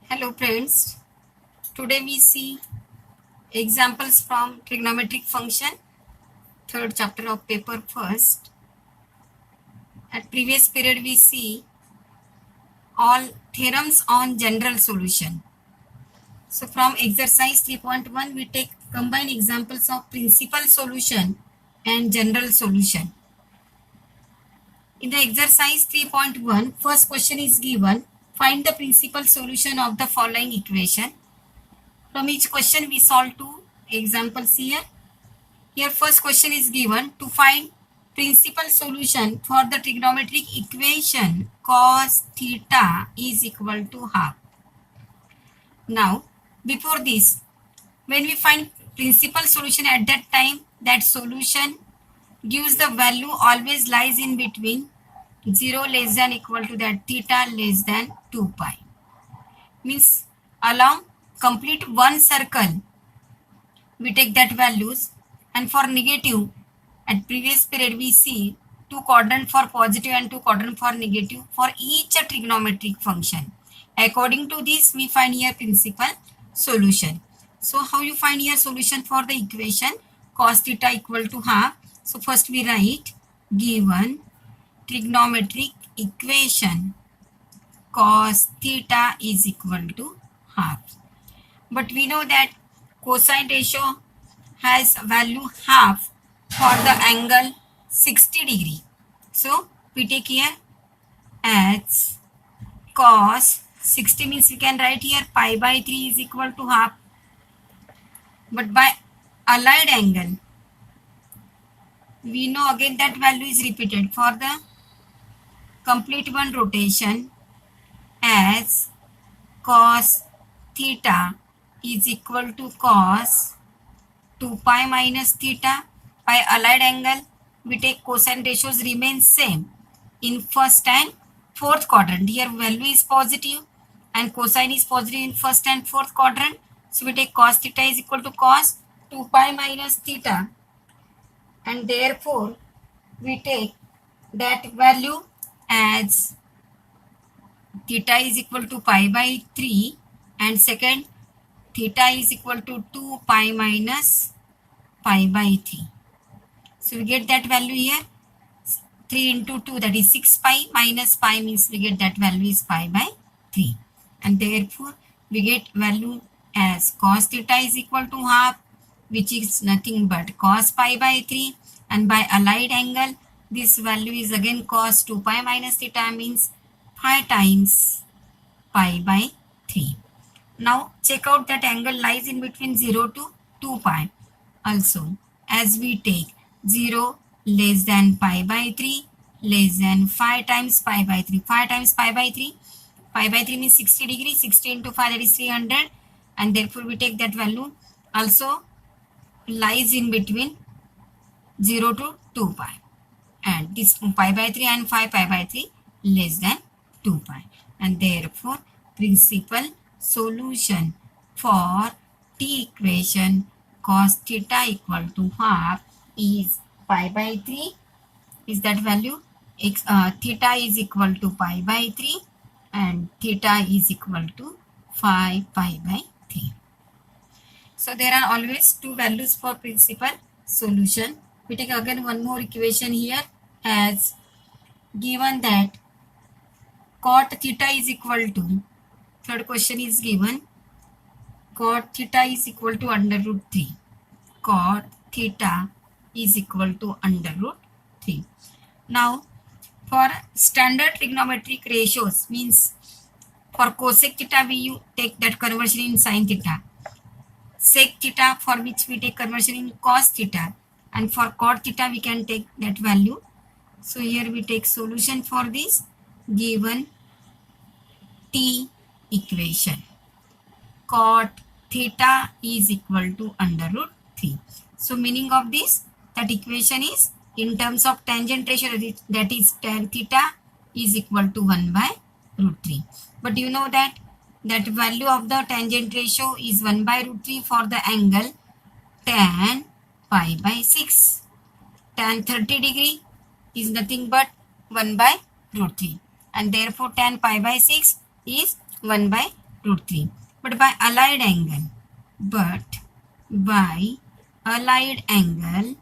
Hello friends, today we see examples from trigonometric function, third chapter of paper first. At previous period we see all theorems on general solution. So from exercise 3.1 we take combine examples of principal solution and general solution. In the exercise 3.1, first question is given, find the principal solution of the following equation. From each question we solve two examples here. Here first question is given to find principal solution for the trigonometric equation cos theta is equal to half. Now before this, when we find principal solution at that time, that solution gives the value always lies in between 0 less than equal to that theta less than 2 pi. Means along complete one circle we take that values, and for negative at previous period we see two quadrant for positive and two quadrant for negative for each trigonometric function. According to this we find here principal solution. So how you find here solution for the equation cos theta equal to half? So first we write given trigonometric equation cos theta is equal to half. But we know that cosine ratio has value half for the angle 60 degree. So we take here as cos 60 means we can write here pi by 3 is equal to half. But by allied angle, we know again that value is repeated for the complete one rotation as cos theta is equal to cos 2 pi minus theta. By allied angle, we take cosine ratios remain same in first and fourth quadrant. Here value is positive and cosine is positive in first and fourth quadrant. So we take cos theta is equal to cos 2 pi minus theta, and therefore we take that value as theta is equal to pi by 3 and second theta is equal to 2 pi minus pi by 3. So we get that value here 3 into 2, that is 6 pi minus pi means we get that value is pi by 3, and therefore we get value as cos theta is equal to half, which is nothing but cos pi by 3, and by allied angle this value is again cos 2 pi minus theta means 5 times pi by 3. Now check out that angle lies in between 0 to 2 pi. Also as we take 0 less than pi by 3 less than 5 times pi by 3. 5 times pi by 3. Pi by 3 means 60 degree. 60 into 5, that is 300. And therefore we take that value also lies in between 0 to 2 pi. And this pi by 3 and 5 pi by 3 less than 2 pi. And therefore principal solution for t equation cos theta equal to half is pi by 3 is that value. Theta is equal to pi by 3 and theta is equal to 5 pi by 3. So there are always two values for principal solution. We take again one more equation here as given that cot theta is equal to, third question is given, cot theta is equal to under root 3. Cot theta is equal to under root 3. Now for standard trigonometric ratios means for cosec theta we take that conversion in sin theta, sec theta for which we take conversion in cos theta, and for cot theta we can take that value. So here we take solution for this given t equation. Cot theta is equal to under root 3. So meaning of this, that equation is in terms of tangent ratio, that is tan theta is equal to 1 by root 3. But you know that value of the tangent ratio is 1 by root 3 for the angle tan pi by 6. Tan 30 degree is nothing but 1 by root 3, and therefore tan pi by 6 is 1 by root 3. But by allied angle,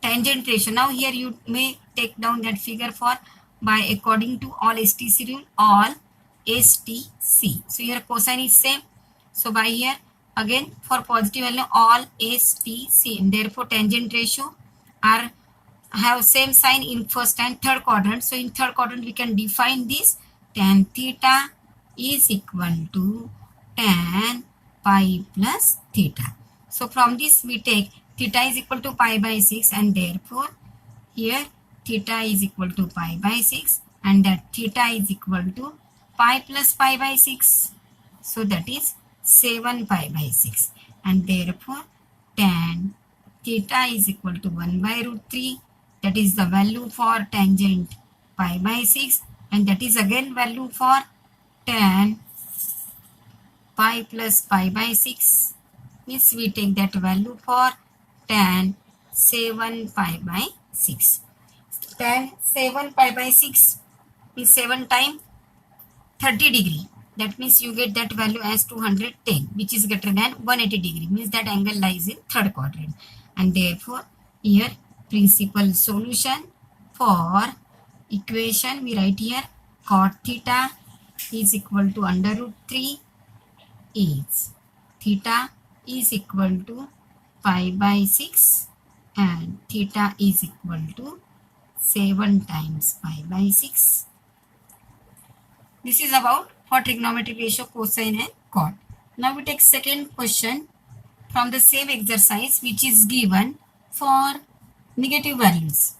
tangent ratio. Now here you may take down that figure for by according to all STC rule, all STC. So here cosine is same. So by here again for positive value all STC, and therefore tangent ratio are have same sign in first and third quadrant. So in third quadrant we can define this tan theta is equal to tan pi plus theta. So from this we take theta is equal to pi by 6, and therefore here theta is equal to pi by 6, and that theta is equal to pi plus pi by 6. So that is 7 pi by 6, and therefore tan theta is equal to 1 by root 3. That is the value for tangent pi by 6, and that is again value for tan pi plus pi by 6. Means we take that value for tan 7 pi by 6. Tan 7 pi by 6 is 7 times 30 degree. That means you get that value as 210, which is greater than 180 degree. Means that angle lies in third quadrant, and therefore here principal solution for equation we write here cot theta is equal to under root 3 is theta is equal to pi by 6, and theta is equal to 7 times pi by 6. This is about for trigonometric ratio cosine and cot. Now we take second question from the same exercise which is given for negative values.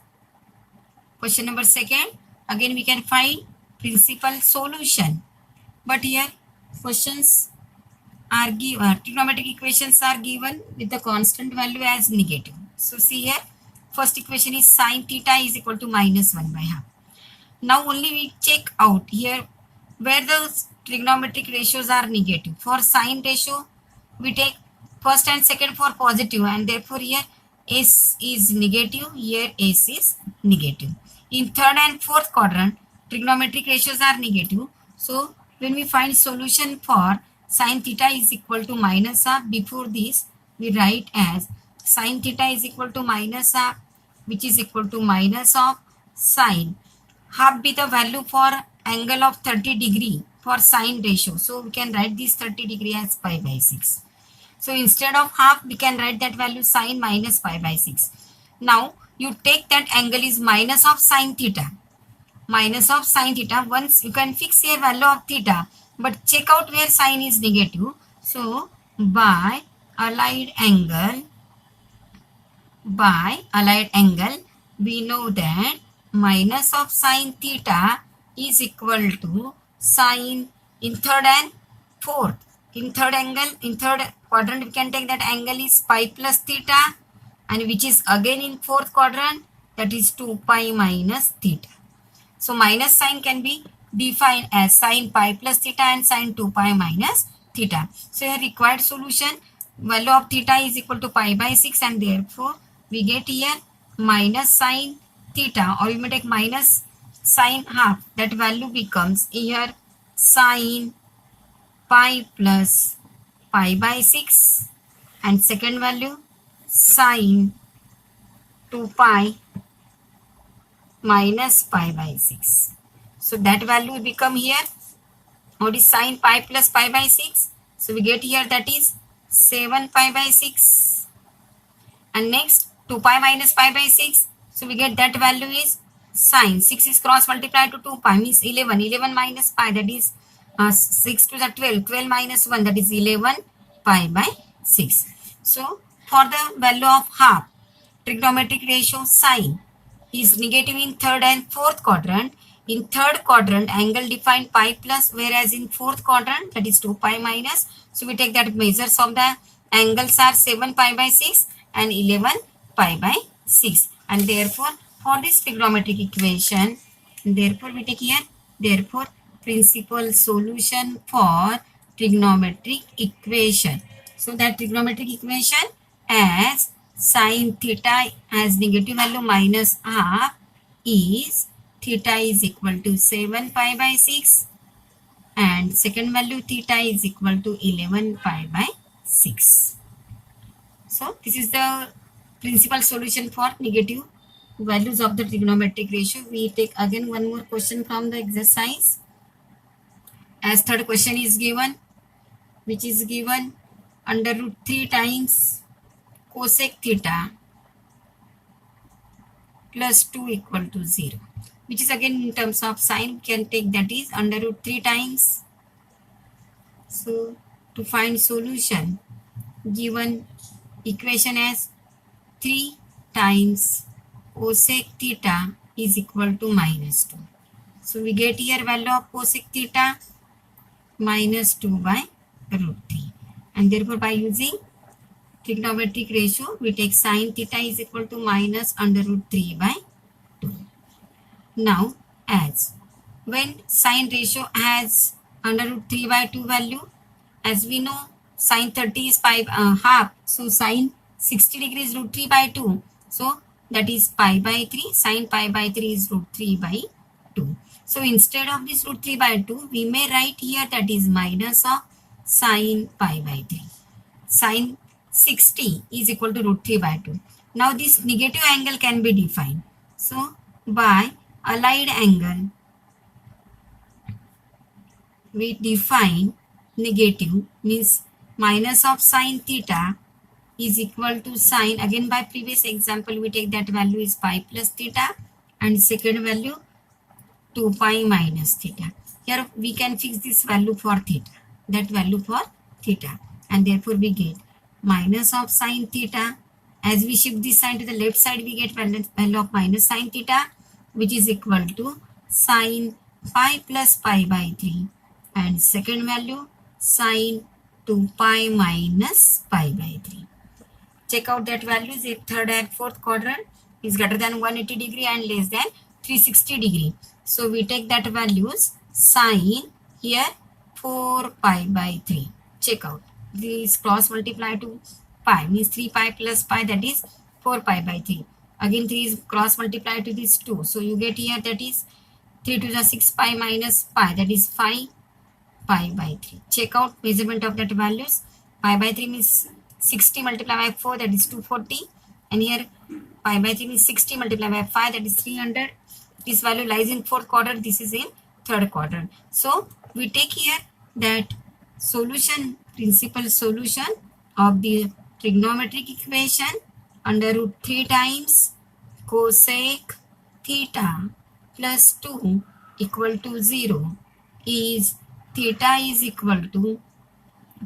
Question number second, again we can find principal solution, but here questions are given, trigonometric equations are given with the constant value as negative. So see here, first equation is sine theta is equal to minus 1 by half. Now only we check out here where the trigonometric ratios are negative. For sine ratio we take first and second for positive, and therefore here S is negative, here S is negative. In third and fourth quadrant trigonometric ratios are negative. So when we find solution for sine theta is equal to minus half, before this we write as sine theta is equal to minus half, which is equal to minus of sine. Half be the value for angle of 30 degree for sine ratio. So we can write this 30 degree as pi by 6. So instead of half we can write that value sine minus pi by 6. Now you take that angle is minus of sine theta. Minus of sine theta. Once you can fix here value of theta, but check out where sine is negative. So by allied angle we know that minus of sine theta is equal to sine in third and fourth. In third quadrant we can take that angle is pi plus theta, and which is again in fourth quadrant, that is 2 pi minus theta. So minus sign can be defined as sine pi plus theta and sine 2 pi minus theta. So here required solution, value of theta is equal to pi by 6, and therefore we get here minus sine theta, or you may take minus sine half. That value becomes here sine pi plus pi by 6, and second value sine 2 pi minus pi by 6. So that value become here, what is sine pi plus pi by 6? So we get here that is 7 pi by 6, and next 2 pi minus pi by 6. So we get that value is sine 6 is cross multiplied to 2 pi means 11 minus pi, that is 6 to the 12 minus 1, that is 11 pi by 6. So for the value of half, trigonometric ratio sine is negative in third and fourth quadrant. In third quadrant angle defined pi plus, whereas in fourth quadrant that is 2 pi minus. So we take that measures of the angles are 7 pi by 6 and 11 pi by 6, and therefore for this trigonometric equation, therefore we take here, therefore principal solution for trigonometric equation. So that trigonometric equation as sine theta has negative value minus half is theta is equal to 7 pi by 6 and second value theta is equal to 11 pi by 6. So this is the principal solution for negative values of the trigonometric ratio. We take again one more question from the exercise. As third question is given, which is given under root 3 times cosec theta plus 2 equal to 0, which is again in terms of sign, we can take that is under root 3 times. So to find solution, given equation as 3 times cosec theta is equal to minus 2. So we get here value of cosec theta minus 2 by root 3, and therefore by using trigonometric ratio we take sine theta is equal to minus under root 3 by 2. Now as when sine ratio has under root 3 by 2 value, as we know sine 30 is pi half, so sine 60 degrees root 3 by 2, so that is pi by 3, sine pi by 3 is root 3 by 2. So instead of this root 3 by 2, we may write here that is minus of sine pi by 3. Sine 60 is equal to root 3 by 2. Now this negative angle can be defined. So by allied angle, we define negative means minus of sine theta is equal to sine, again by previous example we take that value is pi plus theta, and second value 2 pi minus theta. Here we can fix this value for theta, that value for theta, and therefore we get minus of sine theta. As we shift this sign to the left side, we get value of minus sine theta, which is equal to sine pi plus pi by 3, and second value sine 2 pi minus pi by 3. Check out that values. If third and fourth quadrant is greater than 180 degree and less than 360 degree. So we take that values sine here 4 pi by 3. Check out. This cross multiply to pi means 3 pi plus pi, that is 4 pi by 3. Again 3 is cross multiply to this 2. So you get here that is 3 to the 6 pi minus pi, that is 5 pi by 3. Check out measurement of that values. Pi by 3 means 60 multiplied by 4, that is 240, and here pi by 3 means 60 multiplied by 5, that is 300. This value lies in fourth quadrant, this is in third quadrant. So we take here that solution, principal solution of the trigonometric equation under root 3 times cosec theta plus 2 equal to 0 is theta is equal to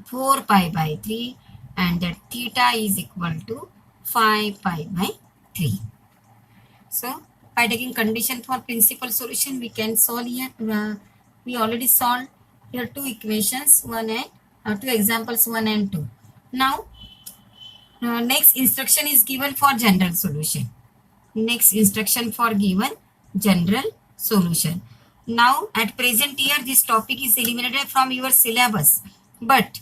4 pi by 3, and that theta is equal to 5 pi by 3. So by taking condition for principal solution, we can solve here. We already solved here two equations, one and two examples 1 and 2. Now next instruction is given for general solution. Next instruction for given general solution. Now at present here this topic is eliminated from your syllabus, but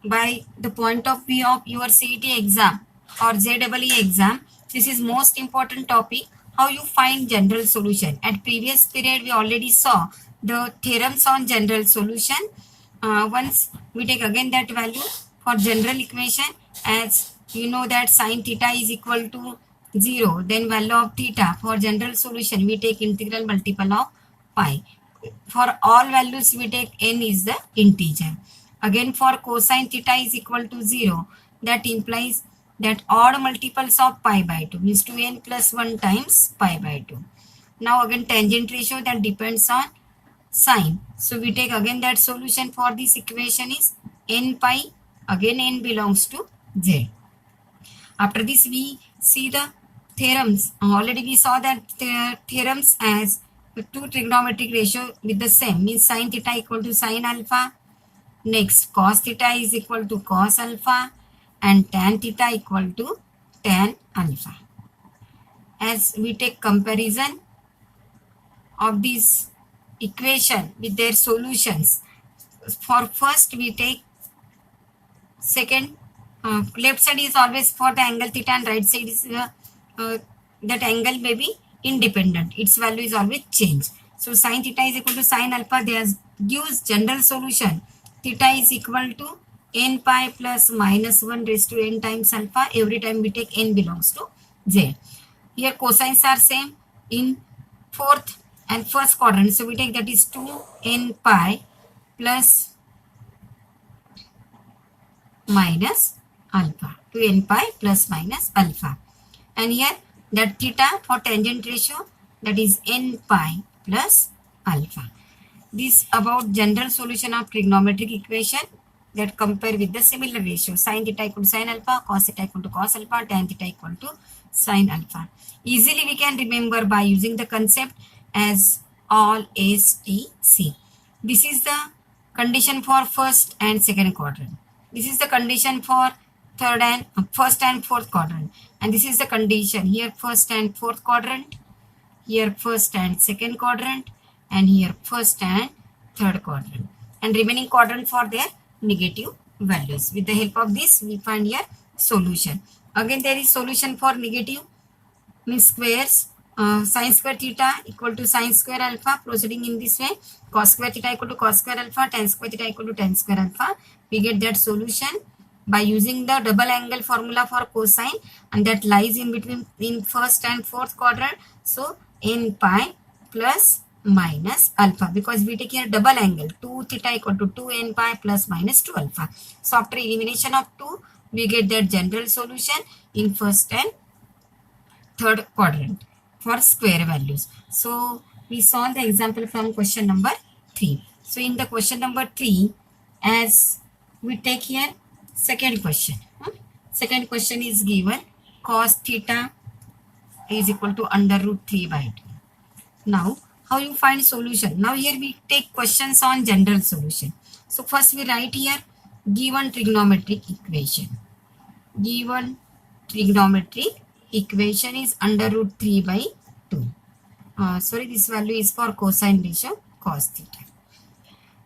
by the point of view of your CET exam or JEE exam, this is most important topic, how you find general solution. At previous period we already saw the theorems on general solution. Once we take again that value for general equation, as you know that sine theta is equal to 0, then value of theta. For general solution we take integral multiple of pi. For all values we take n is the integer. Again for cosine theta is equal to 0, that implies that odd multiples of pi by 2 means 2n plus 1 times pi by 2. Now again tangent ratio, that depends on sine. So we take again that solution for this equation is n pi, again n belongs to z. After this we see the theorems. Already we saw that theorems as two trigonometric ratio with the same means sine theta equal to sine alpha. Next cos theta is equal to cos alpha, and tan theta equal to tan alpha. As we take comparison of this equation with their solutions, for first we take second, left side is always for the angle theta and right side is that angle may be independent, its value is always changed. So sine theta is equal to sine alpha, they are gives general solution. Theta is equal to n pi plus minus 1 raised to n times alpha every time we take n belongs to z. Here cosines are same in fourth and first quadrant. So we take that is 2n pi plus minus alpha. 2n pi plus minus alpha. And here that theta for tangent ratio, that is n pi plus alpha. This about general solution of trigonometric equation that compare with the similar ratio. Sin theta equal to sin alpha, cos theta equal to cos alpha, tan theta equal to sin alpha. Easily we can remember by using the concept as all S T C. This is the condition for first and second quadrant. This is the condition for first and fourth quadrant. And this is the condition here first and fourth quadrant, here first and second quadrant, and here first and third quadrant, and remaining quadrant for their negative values. With the help of this we find here solution. Again there is solution for negative, means squares. Sin square theta equal to sin square alpha, proceeding in this way. Cos square theta equal to cos square alpha, tan square theta equal to tan square alpha. We get that solution by using the double angle formula for cosine, and that lies in between in first and fourth quadrant. So n pi plus minus alpha, because we take here double angle, 2 theta equal to 2 n pi plus minus 2 alpha. So after elimination of 2 we get that general solution in first and third quadrant for square values. So we saw the example from question number 3. So in the question number 3, as we take here second question. Second question is given cos theta is equal to under root 3 by 2. Now how you find solution? Now here we take questions on general solution. So first we write here given trigonometric equation. Given trigonometric equation is under root 3 by 2. Sorry, this value is for cosine ratio cos theta.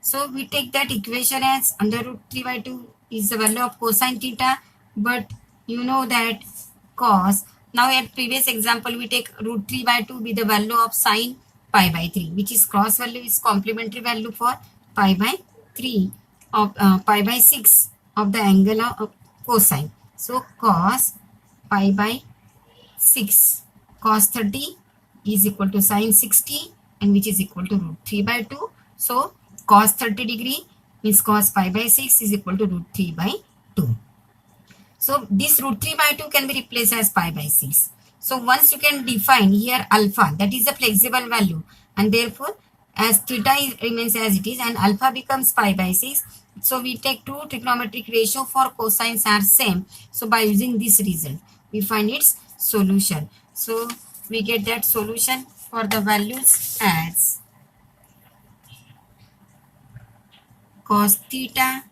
So we take that equation as under root 3 by 2 is the value of cosine theta, but you know that cos. Now at previous example we take root 3 by 2 be the value of sine pi by 3, which is cross value is complementary value for pi by 3 of pi by 6 of the angle of cosine. So cos pi by 6 cos 30 is equal to sin 60, and which is equal to root 3 by 2. So cos 30 degree means cos pi by 6 is equal to root 3 by 2. So this root 3 by 2 can be replaced as pi by 6. So once you can define here alpha, that is a flexible value, and therefore as theta remains as it is and alpha becomes pi by 6. So we take two trigonometric ratio for cosines are same. So by using this result we find its solution. So we get that solution for the values as cos theta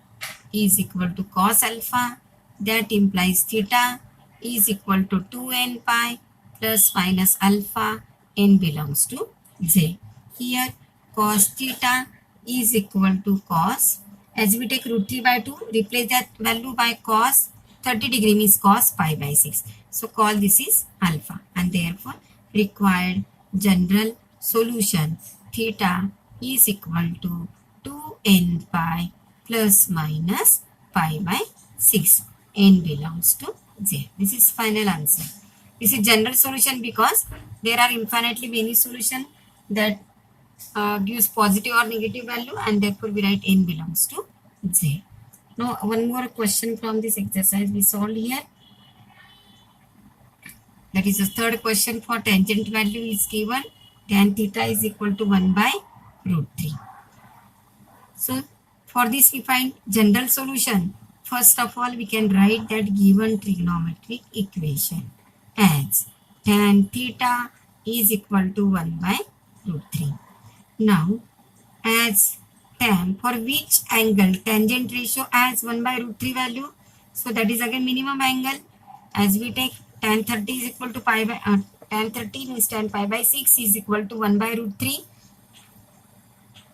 is equal to cos alpha, that implies theta is equal to 2n pi plus minus alpha, n belongs to j. Here cos theta is equal to cos, as we take root 3 by 2, replace that value by cos 30 degree means cos pi by 6. So call this is alpha, and therefore required general solution theta is equal to 2n pi plus minus pi by 6, n belongs to j. This is final answer. This is general solution because there are infinitely many solutions that gives positive or negative value, and therefore we write n belongs to j. Now one more question from this exercise we solved here. That is the third question for tangent value is given tan theta is equal to 1 by root 3. So for this we find general solution. First of all we can write that given trigonometric equation as tan theta is equal to 1 by root 3. Now as tan, for which angle tangent ratio as 1 by root 3 value, so that is again minimum angle, as we take tan 30 is equal to pi by tan 30 means tan pi by 6 is equal to 1 by root 3,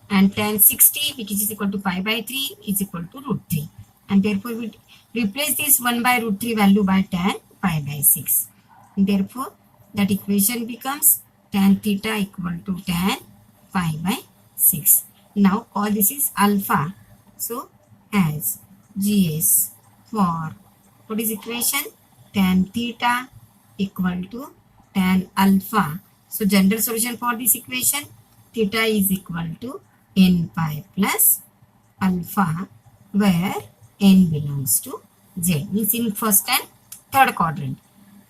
and tan 60 which is equal to pi by 3 is equal to root 3, and therefore we replace this 1 by root 3 value by tan pi by 6, and therefore that equation becomes tan theta equal to tan pi by 6. Now call this is alpha. So as GS for what is equation? Tan theta equal to tan alpha. So general solution for this equation, theta is equal to n pi plus alpha, where n belongs to z, means in first and third quadrant.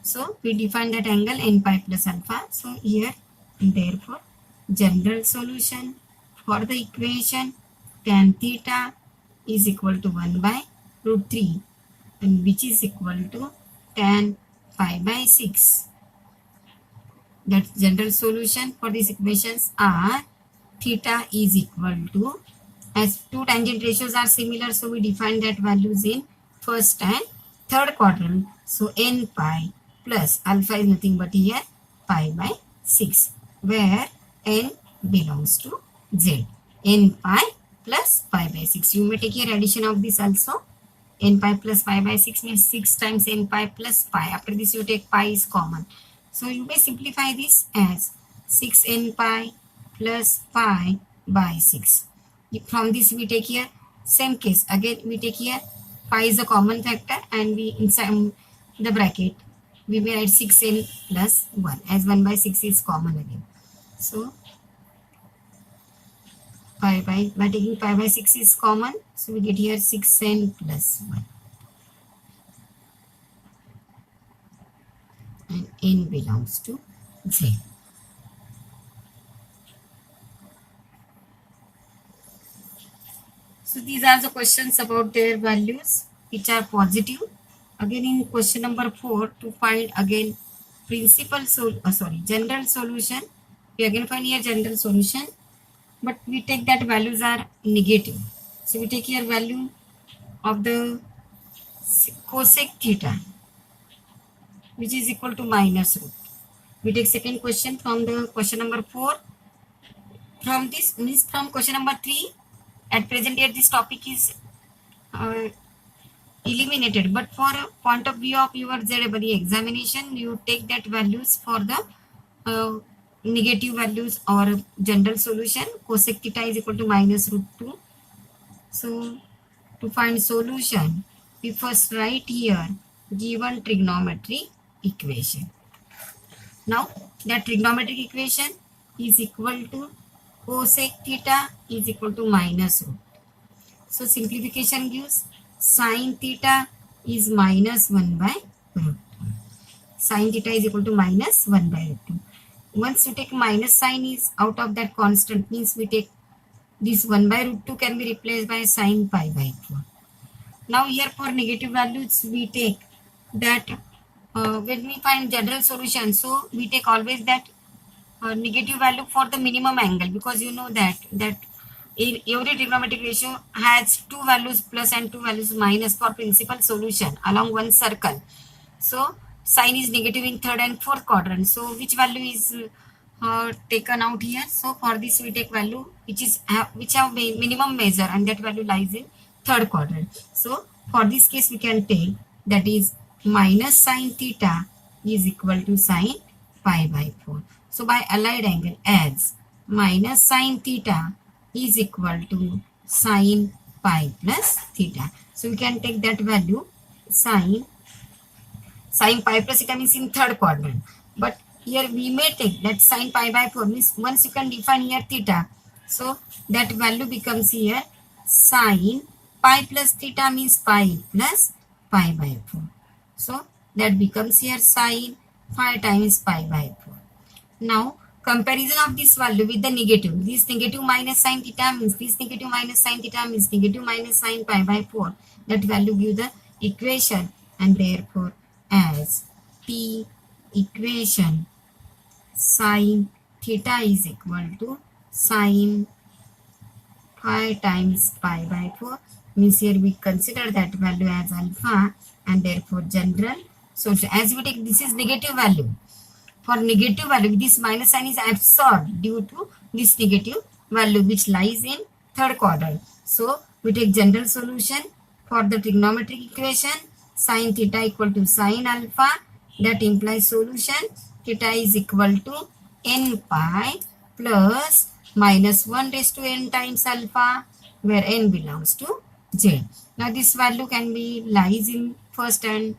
So we define that angle n pi plus alpha. So here, therefore, general solution for the equation tan theta is equal to 1 by root 3, and which is equal to tan pi by 6. That general solution for these equations are theta is equal to, as two tangent ratios are similar, so we define that values in first and third quadrant. So n pi plus alpha is nothing but here pi by 6, where n belongs to z. N pi plus pi by 6. You may take here addition of this also. N pi plus pi by 6 means 6 times n pi plus pi. After this you take pi is common. So you may simplify this as 6n pi plus pi by 6. From this we take here same case. Again we take here pi is a common factor, and we inside the bracket we may write 6n plus 1, as 1 by 6 is common again. So by taking pi by 6 is common, so we get here 6n plus 1, and n belongs to z. So these are the questions about their values which are positive. Again in question number 4, to find again general solution, we again find here general solution, but we take that values are negative. So we take here value of the cosec theta, which is equal to minus root. We take second question from the question number 4. From this means from question number 3, at present here this topic is eliminated, but for a point of view of your ZABE examination, you take that values for the negative values or general solution. Cosec theta is equal to minus root 2. So to find solution, we first write here given trigonometric equation. Now that trigonometric equation is equal to cosec theta is equal to minus root. So simplification gives sin theta is minus 1 by root 2. Sin theta is equal to minus 1 by root 2. Once you take minus sign is out of that constant, means we take this 1 by root 2 can be replaced by sin pi by 4. Now here for negative values we take that when we find general solution, so we take always that negative value for the minimum angle, because you know that every trigonometric ratio has two values plus and two values minus for principal solution along one circle. So sign is negative in third and fourth quadrant. So which value is taken out here? So for this we take value which have minimum measure, and that value lies in third quadrant. So for this case we can take that is minus sin theta is equal to sin pi by 4. So by allied angle as minus sin theta is equal to sin pi plus theta. So we can take that value sin pi plus theta means in third quadrant. But here we may take that sin pi by 4 means once you can define here theta. So that value becomes here sin pi plus theta means pi plus pi by 4. So that becomes here sin 5 times pi by 4. Now comparison of this value with the negative. This negative minus sin theta means this negative minus sin theta means negative minus sin pi by 4. That value give the equation, and therefore as P equation sin theta is equal to sin 5 times pi by 4 means here we consider that value as alpha, and therefore general solution, as we take this is negative value. For negative value, this minus sign is absorbed due to this negative value which lies in third quadrant. So we take general solution for the trigonometric equation sin theta equal to sin alpha. That implies solution theta is equal to n pi plus minus 1 raised to n times alpha, where n belongs to z. Now this value can be lies in first and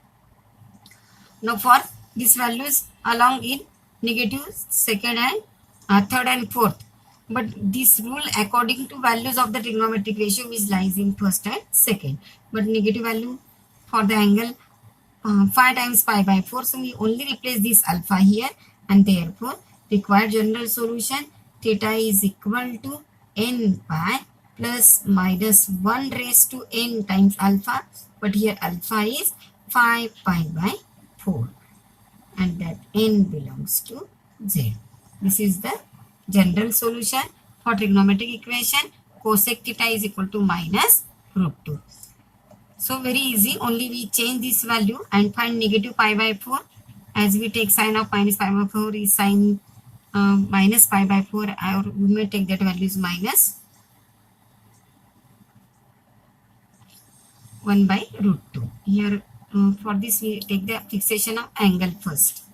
now for these values along in negative second and third and fourth. But this rule according to values of the trigonometric ratio which lies in first and second. But negative value for the angle 5 times pi by 4. So we only replace this alpha here, and therefore required general solution theta is equal to n pi plus minus 1 raised to n times alpha. But here alpha is 5 pi by 4 and that n belongs to z. This is the general solution for trigonometric equation cosec theta is equal to minus root 2. So very easy, only we change this value and find negative pi by 4. As we take sign of minus pi by 4 is sign minus pi by 4, or we may take that value is minus 1 by root 2. Here for this we take the fixation of angle first.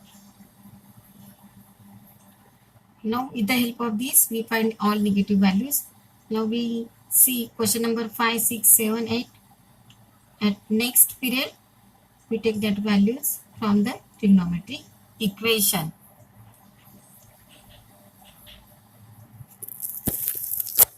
Now with the help of this we find all negative values. Now we see question number 5, 6, 7, 8. At next period we take that values from the trigonometric equation.